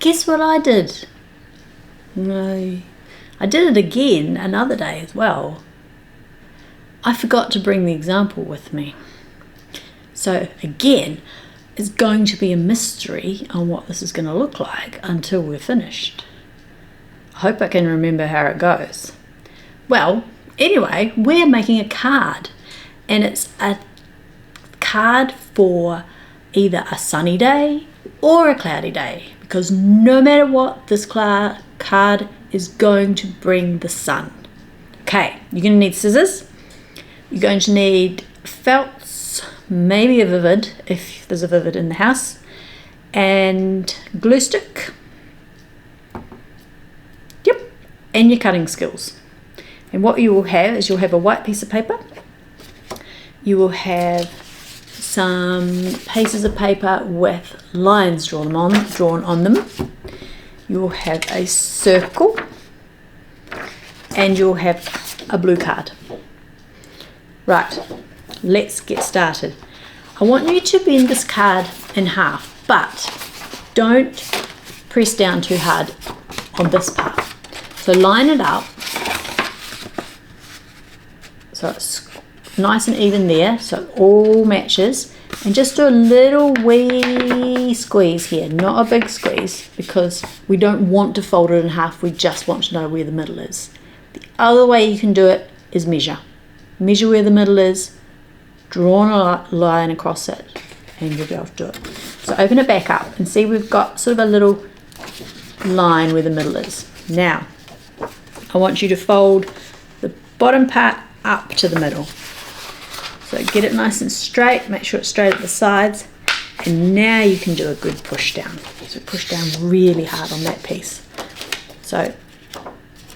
guess what I did? No, I did it again another day as well. I forgot to bring the example with me. So again, it's going to be a mystery on what this is going to look like until we're finished. I hope I can remember how it goes. Well, anyway, we're making a card, and it's a card for either a sunny day or a cloudy day, because no matter what, this card is going to bring the sun. Okay, you're going to need scissors. You're going to need felts, maybe a vivid, if there's a vivid in the house, and glue stick. Yep, and your cutting skills. And what you will have is you'll have a white piece of paper. You will have some pieces of paper with lines drawn on them. You will have a circle, and you'll have a blue card. Right, let's get started. I want you to bend this card in half, but don't press down too hard on this part. So line it up so it's nice and even there, so it all matches, and just do a little wee squeeze here, not a big squeeze, because we don't want to fold it in half, we just want to know where the middle is. The other way you can do it is measure where the middle is, draw a line across it, and you'll be able to do it. So open it back up and see we've got sort of a little line where the middle is. Now I want you to fold the bottom part up to the middle. So get it nice and straight, make sure it's straight at the sides, and now you can do a good push down. So push down really hard on that piece. So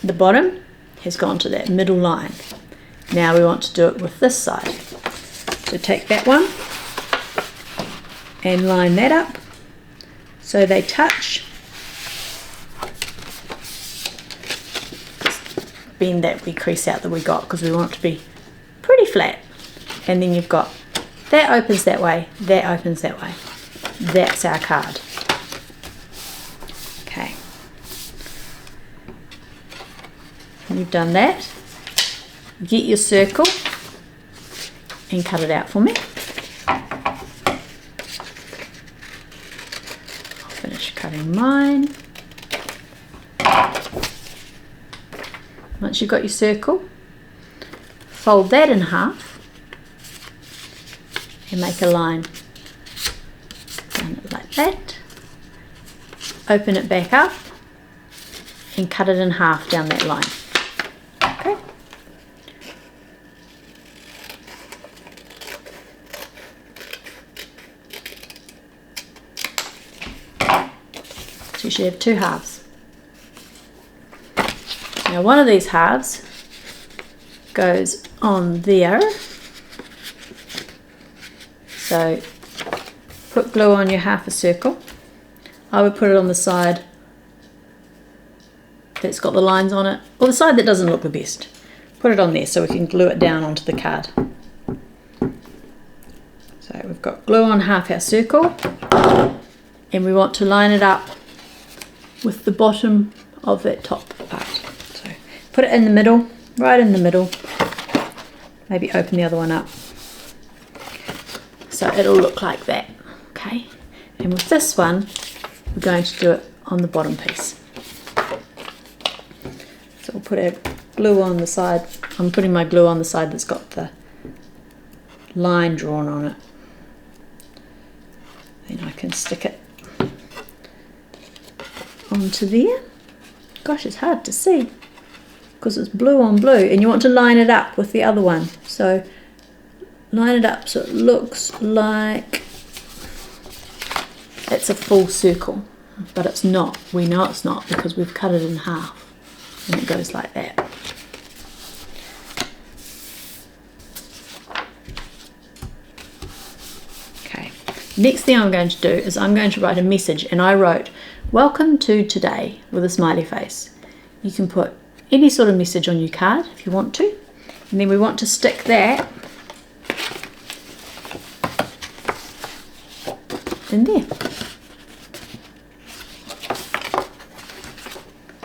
the bottom has gone to that middle line. Now we want to do it with this side. So take that one and line that up so they touch. Bend that wee crease out that we got because we want it to be pretty flat. And then you've got that opens that way, that opens that way. That's our card. Okay. When you've done that, get your circle and cut it out for me. I'll finish cutting mine. Once you've got your circle, fold that in half and make a line down it like that. Open it back up and cut it in half down that line. Okay. So you should have two halves. Now one of these halves goes on there. So put glue on your half a circle. I would put it on the side that's got the lines on it, or the side that doesn't look the best. Put it on there so we can glue it down onto the card. So we've got glue on half our circle, and we want to line it up with the bottom of that top part. So put it in the middle, right in the middle. Maybe open the other one up. So it'll look like that, okay? And with this one, we're going to do it on the bottom piece. So we'll put our glue on the side. I'm putting my glue on the side that's got the line drawn on it. Then I can stick it onto there. Gosh, it's hard to see because it's blue on blue, and you want to line it up with the other one. So line it up so it looks like it's a full circle, but it's not. We know it's not because we've cut it in half, and it goes like that. Okay, next thing I'm going to do is I'm going to write a message, and I wrote "Welcome to today" with a smiley face. You can put any sort of message on your card if you want to, and then we want to stick that in there.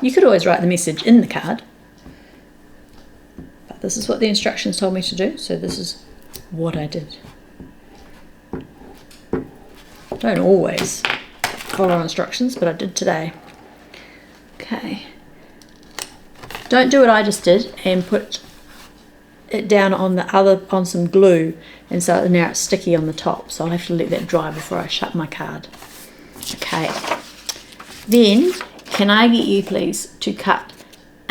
You could always write the message in the card. But this is what the instructions told me to do, so this is what I did. Don't always follow instructions, but I did today. Okay. Don't do what I just did and put it down on some glue, and so now it's sticky on the top, so I'll have to let that dry before I shut my card. Okay. Then, can I get you please to cut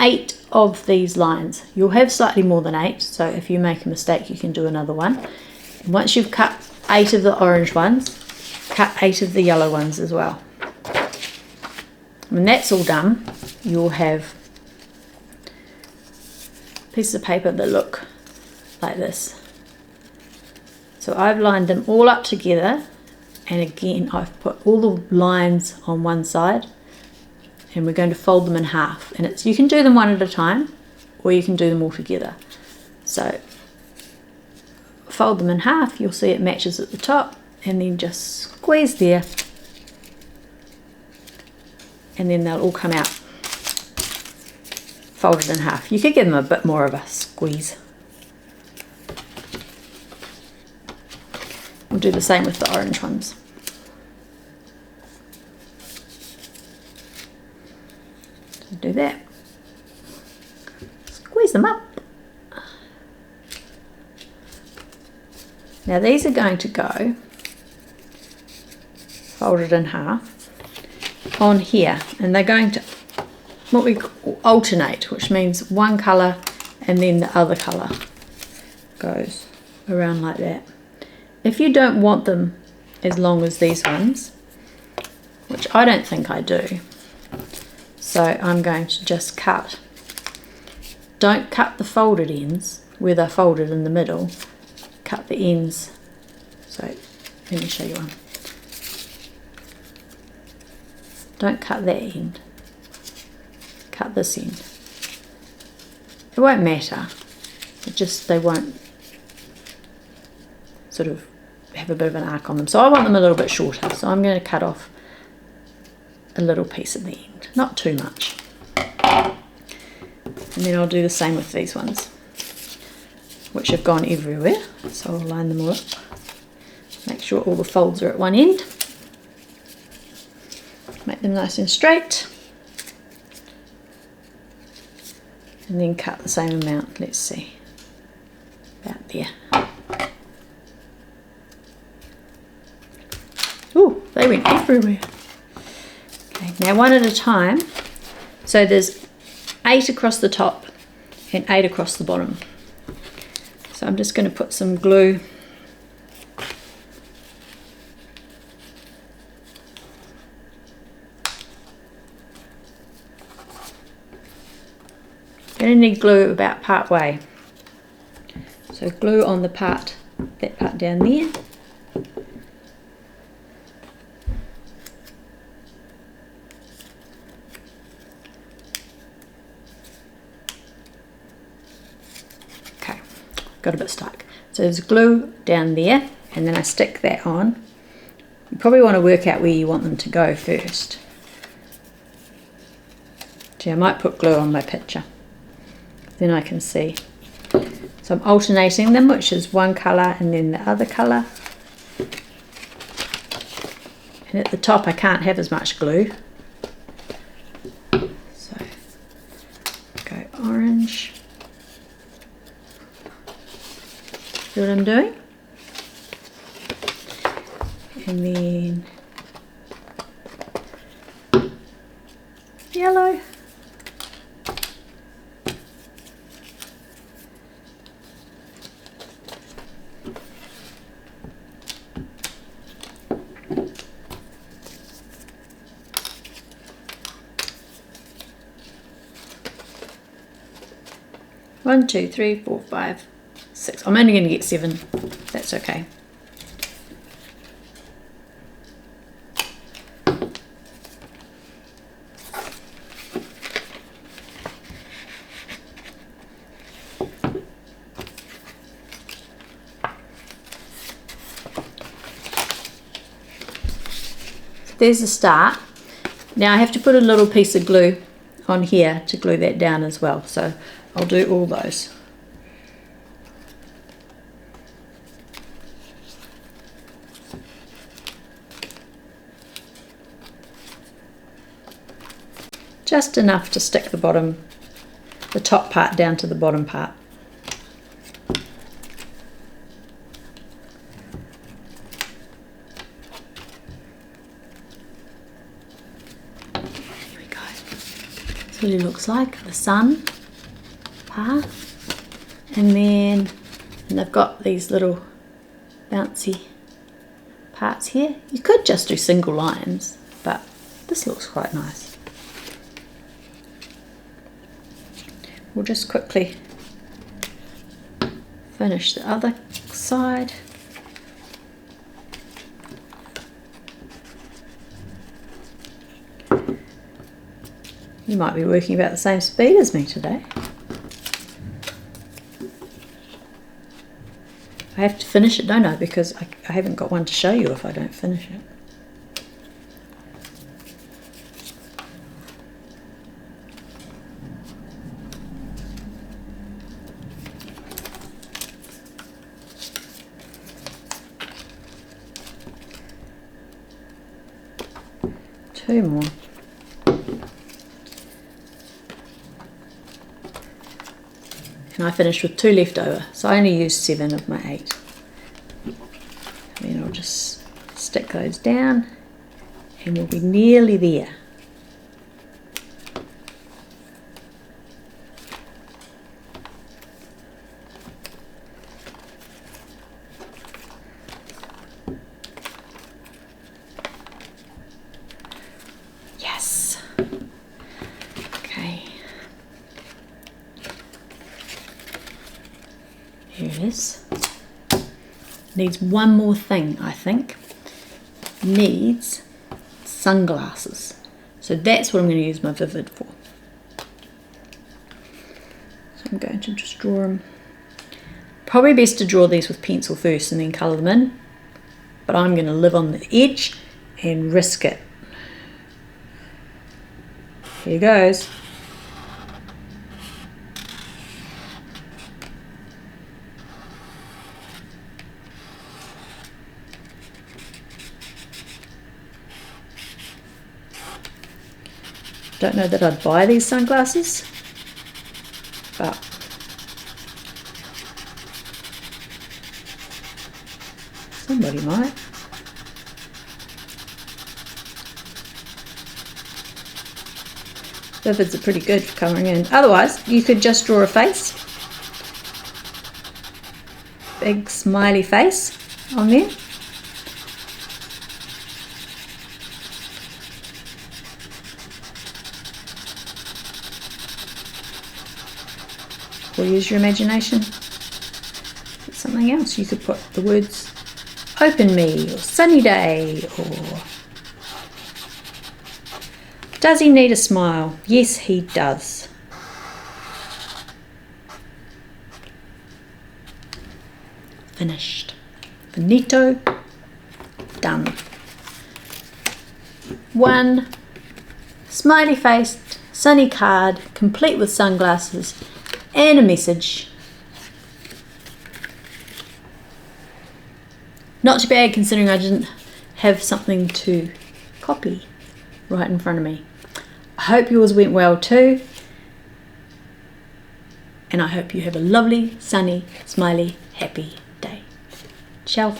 8 of these lines? You'll have slightly more than 8, so if you make a mistake you can do another one. And once you've cut 8 of the orange ones, cut 8 of the yellow ones as well. When that's all done, you'll have pieces of paper that look like this. So I've lined them all up together, and again I've put all the lines on one side, and we're going to fold them in half, and you can do them one at a time or you can do them all together. So fold them in half, you'll see it matches at the top, and then just squeeze there, and then they'll all come out folded in half. You could give them a bit more of a squeeze. We'll do the same with the orange ones. So do that. Squeeze them up. Now these are going to go folded in half on here, and they're going to what we call alternate, which means one colour and then the other colour goes around like that. If you don't want them as long as these ones, which I don't think I do, so I'm going to just cut. Don't cut the folded ends where they're folded in the middle, cut the ends. So let me show you one. Don't cut that end, cut this end. It won't matter, they won't sort of have a bit of an arc on them. So I want them a little bit shorter, so I'm going to cut off a little piece at the end, not too much. And then I'll do the same with these ones, which have gone everywhere. So I'll line them all up, make sure all the folds are at one end, make them nice and straight, and then cut the same amount. Let's see, about there. Ooh, they went everywhere. Okay, now one at a time. So there's 8 across the top and 8 across the bottom. So I'm just going to put some glue going to need glue about part way. So glue on that part down there. Okay, got a bit stuck. So there's glue down there, and then I stick that on. You probably want to work out where you want them to go first. See, I might put glue on my picture, then I can see. So I'm alternating them, which is one colour and then the other colour. And at the top I can't have as much glue. So go orange. See what I'm doing? And then yellow. One, 2, 3, 4, 5, 6. I'm only going to get 7. That's okay. There's the start. Now I have to put a little piece of glue on here to glue that down as well. So I'll do all those. Just enough to stick the top part down to the bottom part. Here we go. That's what it looks like, the sun part. And then they've got these little bouncy parts here. You could just do single lines, but this looks quite nice. We'll just quickly finish the other side. You might be working about the same speed as me today. I have to finish it, don't I? Because I haven't got one to show you if I don't finish it. Two more. And I finished with 2 left over, so I only used 7 of my 8. And then I'll just stick those down and we'll be nearly there. Here it is. Needs one more thing, I think. Needs sunglasses. So that's what I'm going to use my Vivid for. So I'm going to just draw them. Probably best to draw these with pencil first and then colour them in. But I'm going to live on the edge and risk it. Here goes. Don't know that I'd buy these sunglasses, but somebody might. Vivids are pretty good for colouring in. Otherwise, you could just draw a face. Big smiley face on there. Or use your imagination. Put something else. You could put the words open me or sunny day or does he need a smile? Yes, he does. Finished. Finito. Done. One smiley faced sunny card complete with sunglasses and a message. Not too bad considering I didn't have something to copy right in front of me. I hope yours went well too. And I hope you have a lovely, sunny, smiley, happy day. Ciao.